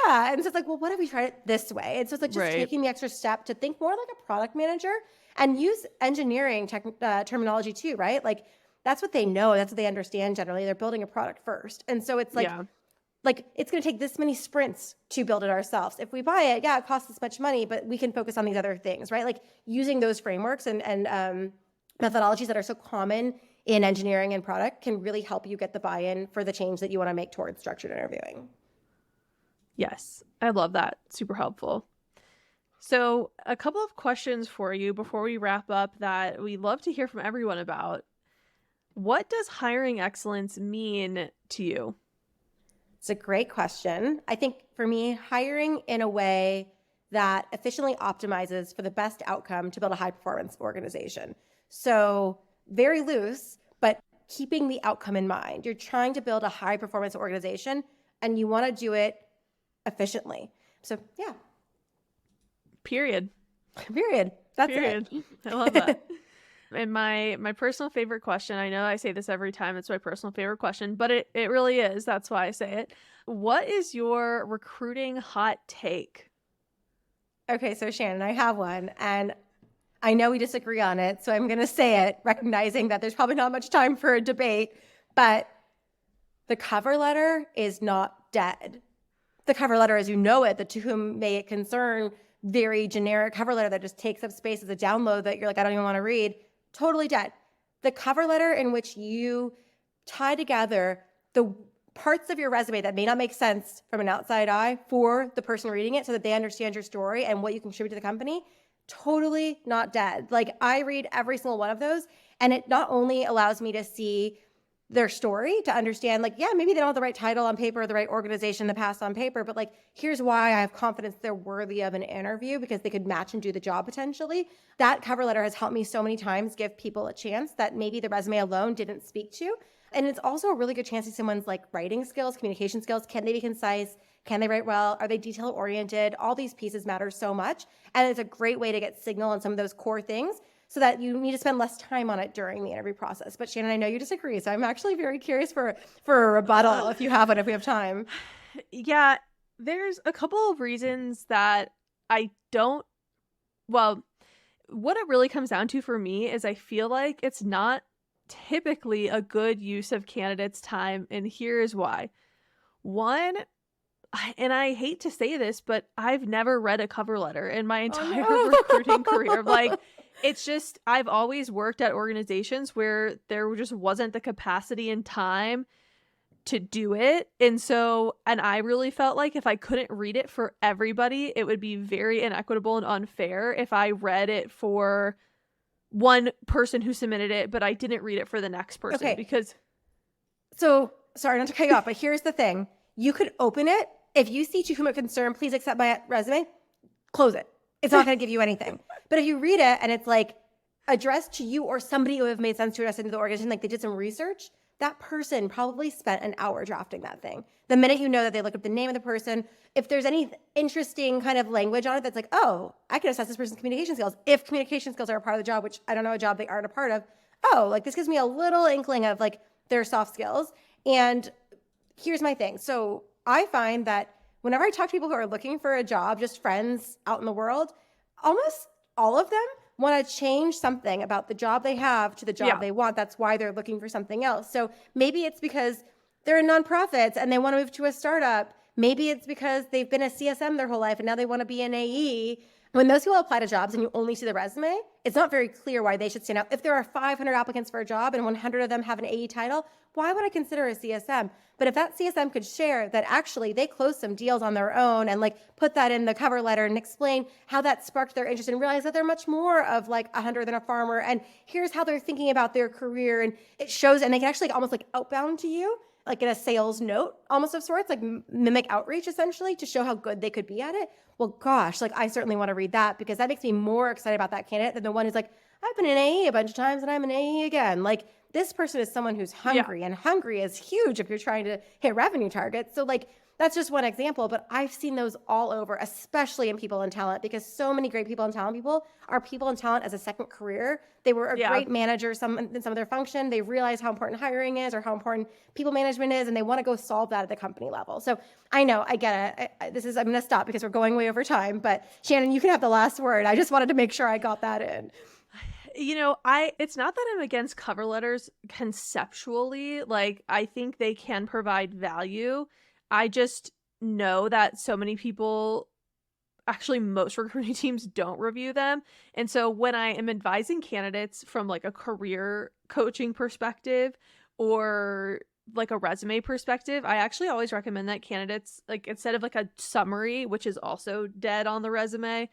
A: Yeah. And so it's like, well, what if we tried it this way? And so it's like just taking the extra step to think more like a product manager and use engineering terminology too, right? Like that's what they know. That's what they understand generally. They're building a product first. And so it's like, like it's going to take this many sprints to build it ourselves. If we buy it, it costs this much money, but we can focus on these other things, right? Like using those frameworks and methodologies that are so common in engineering and product can really help you get the buy-in for the change that you want to make towards structured interviewing.
C: Yes, I love that. Super helpful. So, a couple of questions for you before we wrap up that we love to hear from everyone about. What does hiring excellence mean to you?
A: It's a great question. I think for me, hiring in a way that efficiently optimizes for the best outcome to build a high performance organization. So very loose, but keeping the outcome in mind. You're trying to build a high performance organization and you want to do it efficiently. So yeah,
C: Period.
A: period. That's
C: Period.
A: it.
C: I love that. And my personal favorite question, I know I say this every time, it's my personal favorite question, but it really is. That's why I say it. What is your recruiting hot take?
A: Okay, so Shannon, I have one, and I know we disagree on it, so I'm going to say it, recognizing that there's probably not much time for a debate, but the cover letter is not dead. The cover letter as you know it, the to whom may it concern, very generic cover letter that just takes up space as a download that you're like, I don't even want to read, totally dead. The cover letter in which you tie together the parts of your resume that may not make sense from an outside eye for the person reading it so that they understand your story and what you contribute to the company, totally not dead. Like I read every single one of those and it not only allows me to see their story to understand like, yeah, maybe they don't have the right title on paper, the right organization in the past on paper, but like, here's why I have confidence they're worthy of an interview because they could match and do the job potentially. That cover letter has helped me so many times give people a chance that maybe the resume alone didn't speak to. And it's also a really good chance to see someone's like writing skills, communication skills. Can they be concise? Can they write well? Are they detail oriented? All these pieces matter so much. And it's a great way to get signal on some of those core things so that you need to spend less time on it during the interview process. But Shannon, I know you disagree, so I'm actually very curious for a rebuttal if you have one, if we have time.
C: Yeah, there's a couple of reasons that I don't, well, what it really comes down to for me is I feel like it's not typically a good use of candidates' time, and here's why. One, and I hate to say this, but I've never read a cover letter in my entire recruiting career. Like, it's just, I've always worked at organizations where there just wasn't the capacity and time to do it. And I really felt like if I couldn't read it for everybody, it would be very inequitable and unfair if I read it for one person who submitted it, but I didn't read it for the next person.
A: Okay.
C: Because
A: So, sorry not to cut you off, but here's the thing. You could open it. If you see to whom it concern, please accept my resume, close it. It's not going to give you anything. But if you read it and it's like addressed to you or somebody who have made sense to address into the organization, like they did some research, that person probably spent an hour drafting that thing. The minute you know that they look up the name of the person, if there's any interesting kind of language on it that's like, oh, I can assess this person's communication skills. If communication skills are a part of the job, which I don't know a job they aren't a part of, oh, like this gives me a little inkling of like their soft skills. And here's my thing. So I find that whenever I talk to people who are looking for a job, just friends out in the world, almost all of them want to change something about the job they have to the job they want. That's why they're looking for something else. So maybe it's because they're in nonprofits and they want to move to a startup. Maybe it's because they've been a CSM their whole life and now they want to be an AE. When those people apply to jobs and you only see the resume, it's not very clear why they should stand out. If there are 500 applicants for a job and 100 of them have an AE title, why would I consider a CSM? But if that CSM could share that actually they closed some deals on their own and like put that in the cover letter and explain how that sparked their interest and realize that they're much more of like a hunter than a farmer. And here's how they're thinking about their career. And it shows, and they can actually almost like outbound to you, like in a sales note almost of sorts, like mimic outreach essentially to show how good they could be at it. Well, gosh, like I certainly want to read that because that makes me more excited about that candidate than the one who's like, I've been an AE a bunch of times and I'm an AE again. Like this person is someone who's hungry and hungry is huge if you're trying to hit revenue targets. So like, that's just one example, but I've seen those all over, especially in people in talent, because so many great people in talent people are people in talent as a second career. They were a great manager in some of their function. They realize how important hiring is or how important people management is, and they want to go solve that at the company level. So I know, I get it. I'm going to stop because we're going way over time, but Shannon, you can have the last word. I just wanted to make sure I got that in.
C: You know, it's not that I'm against cover letters conceptually. Like, I think they can provide value. I just know that so many people, actually most recruiting teams don't review them. And so when I am advising candidates from like a career coaching perspective or like a resume perspective, I actually always recommend that candidates, like instead of like a summary, which is also dead on the resume,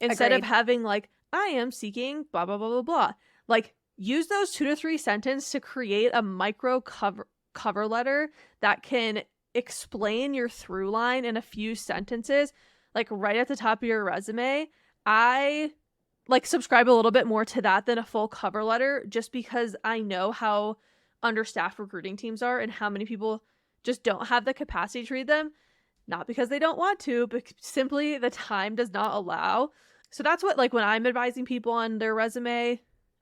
C: instead of
A: Agreed.
C: having like, I am seeking blah, blah, blah, blah, blah. Like, use those 2 to 3 sentences to create a micro cover letter that can explain your through line in a few sentences, like right at the top of your resume. I like subscribe a little bit more to that than a full cover letter, just because I know how understaffed recruiting teams are and how many people just don't have the capacity to read them. Not because they don't want to, but simply the time does not allow. So that's what, like, when I'm advising people on their resume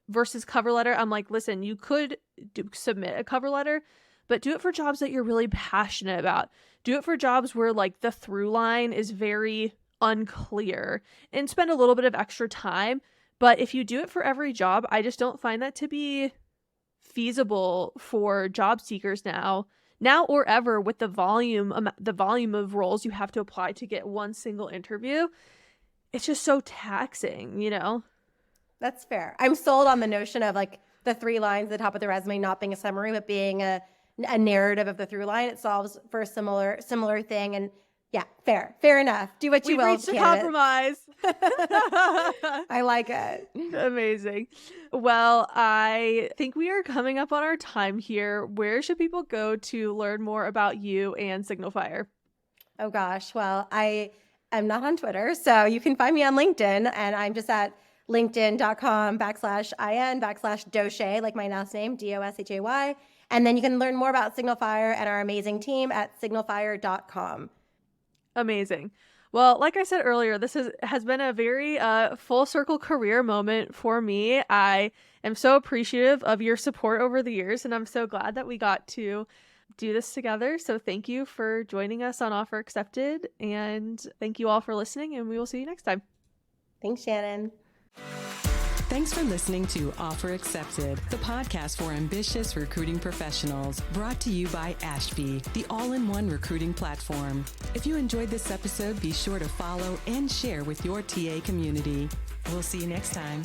C: versus cover letter, I'm like, listen, you could submit a cover letter, but do it for jobs that you're really passionate about. Do it for jobs where like the through line is very unclear, and spend a little bit of extra time. But if you do it for every job, I just don't find that to be feasible for job seekers now or ever, with the volume of roles you have to apply to get one single interview. It's just so taxing, you know?
A: That's fair. I'm sold on the notion of like the 3 lines at the top of the resume not being a summary, but being a narrative of the through line. It solves for a similar thing. And yeah, fair enough. Do what you
C: We've
A: will.
C: reached a compromise.
A: I like it.
C: Amazing. Well, I think we are coming up on our time here. Where should people go to learn more about you and SignalFire?
A: Oh gosh. Well, I am not on Twitter, so you can find me on LinkedIn, and I'm just at linkedin.com/in/Doshay, like my last name, Doshay. And then you can learn more about SignalFire and our amazing team at signalfire.com.
C: Amazing. Well, like I said earlier, this has been a very full circle career moment for me. I am so appreciative of your support over the years, and I'm so glad that we got to do this together. So thank you for joining us on Offer Accepted, and thank you all for listening, and we will see you next time.
A: Thanks, Shannon.
B: Thanks for listening to Offer Accepted, the podcast for ambitious recruiting professionals, brought to you by Ashby, the all-in-one recruiting platform. If you enjoyed this episode, be sure to follow and share with your TA community. We'll see you next time.